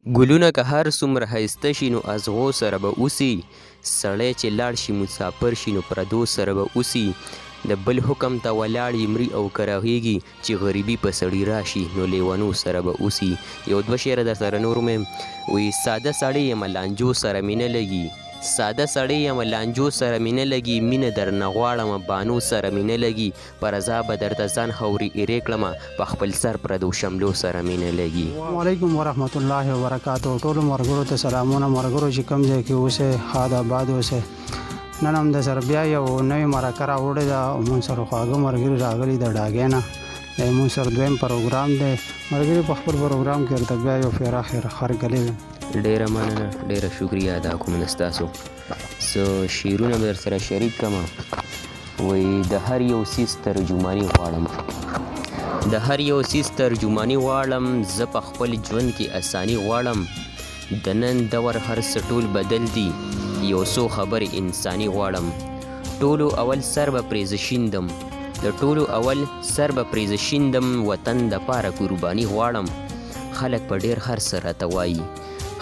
ګلونه که هر څومره ښایسته شي نو ازغو سره به اوسي، سړی چې لاړ شي مسافر شي نو پردو سره به اوسي. د بل حکم ته ولاړ یې مري او که رغېږي چې غریبي په سړي راشي نو لیونو سره به اوسي. یو دوه شعره در سره نور ومیم. وایي ساده سړی یم لانجو سره مې نه لګي، ساده سړی یم لانجو سره مې نه لګي، مینه درنه غواړم بانو سره مې نه لګي، په رضا به درته ځان هورې ایرې کړمه، په خپل سر پردو شملو سره مې نه لګي. السلام علیکم ورحمت الله وبرکاتو. ټولو ملګرو ته سلامونه. ملګرو چې کوم ځای کې اوسئ ښاد آباد اوسئ. نن هم د سره بیا یو نوې مرکه راوړې ده او مونږ سره خواږه ملګري راغلي د ډاګۍ نه. دا مونږ سره دویم پروګرام دی. ملګري په خپل پروګرام کې ورته بیا یو فیرا خرګلې ده. ډیره مننه، ډیره شکریه ادا کوم له ستاسو. څه شعرونه به در سره شریک کړم. وایي د هر یو څیز ترجماني غواړم، د هر یو څیز ترجماني غواړم، زه په خپل ژوند کې اساني غواړم، د نن دور هر څه ټول بدل دي، یو څو خبرې انساني غواړم، ټولو اول سر به پرې زه شیندم، د ټولو اول سر به پرې زه شیندم، وطن دپاره قرباني غواړم، خلک په ډېر هر څه راته وایي،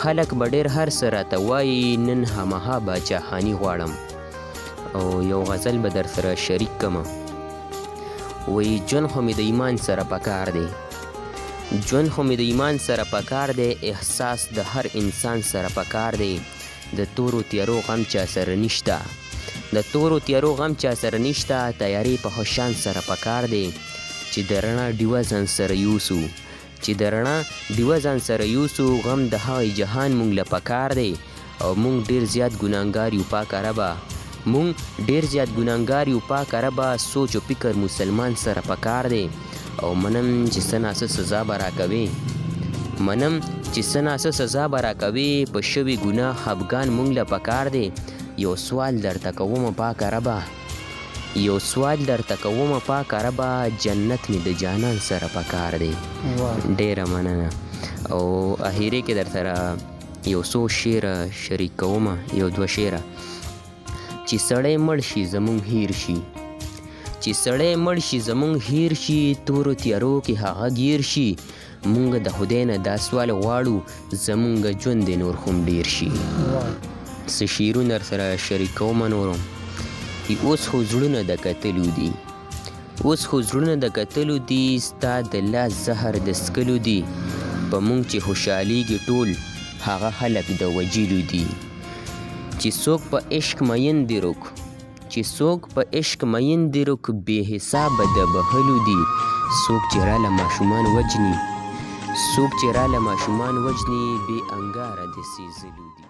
خلک به ډېر هر څه راته وایي، نن هماها باچاهاني غواړم. او یو غزل به در سره شریک کړمه. وایي ژوند خو مې د ایمان سره پکار دی، ژوند خو مې د ایمان سره پکار دی، احساس د هر انسان سره پکار دی، د تورو تیارو غم چا سره نشته، د تورو تیارو غم چا سره نشته، تیارې په خوشان سره پکار دی، چې د رڼا ډیوه ځان سره یوسو، چې د رڼا ډیوه ځان سره یوسو، غم د هغې جهان مونږ له پکار دی، او مونږ ډېر زیات ګناهګار یو پاکه ربه، مونږ ډېر زیات ګناهګار یو پاکه ربه، سوچ و فکر مسلمان سره پکار دی، او منم چې څه ناڅه سزا به راکوې، منم چې څه ناڅه سزا به راکوې، په شوي ګناه خفګان مونږ له پکار دی، یو سوال درته کومه پاکه ربه، یو سوال درته کومه پاکه ربه، جنت مې د جانان سره پکار دی. ډیره مننه. او اخیرې کې در سره یو څو شعره شریک کومه، یو دوه شعره. چې سړی مړ شي زمونږ هیر شي، چې سړی مړ شي زمونږ هیر شي، تورو تیارو کې هغه گیر شي، مونږ د خدای نه دا سوال غواړو، زمونږ ژوند دې نور خو ډیر شي. څه شعرونه در سره شریک کومه نورو. اوس خو زړونه د کتلو دي، اوس خو زړونه د کتلو دي، ستا د لاس زهر د څکلو دي، په مونږ چې خوشحالیږي ټول هغه خلک د وجلو دي، چې څوک په عشق مین دي رک، چې څوک په عشق مین دي رک، بې حسابه د بهلو دي، څوک چې راله ماشومان وجني، څوک چې راله ماشومان وجني، بې انګاره د سېزلو دي.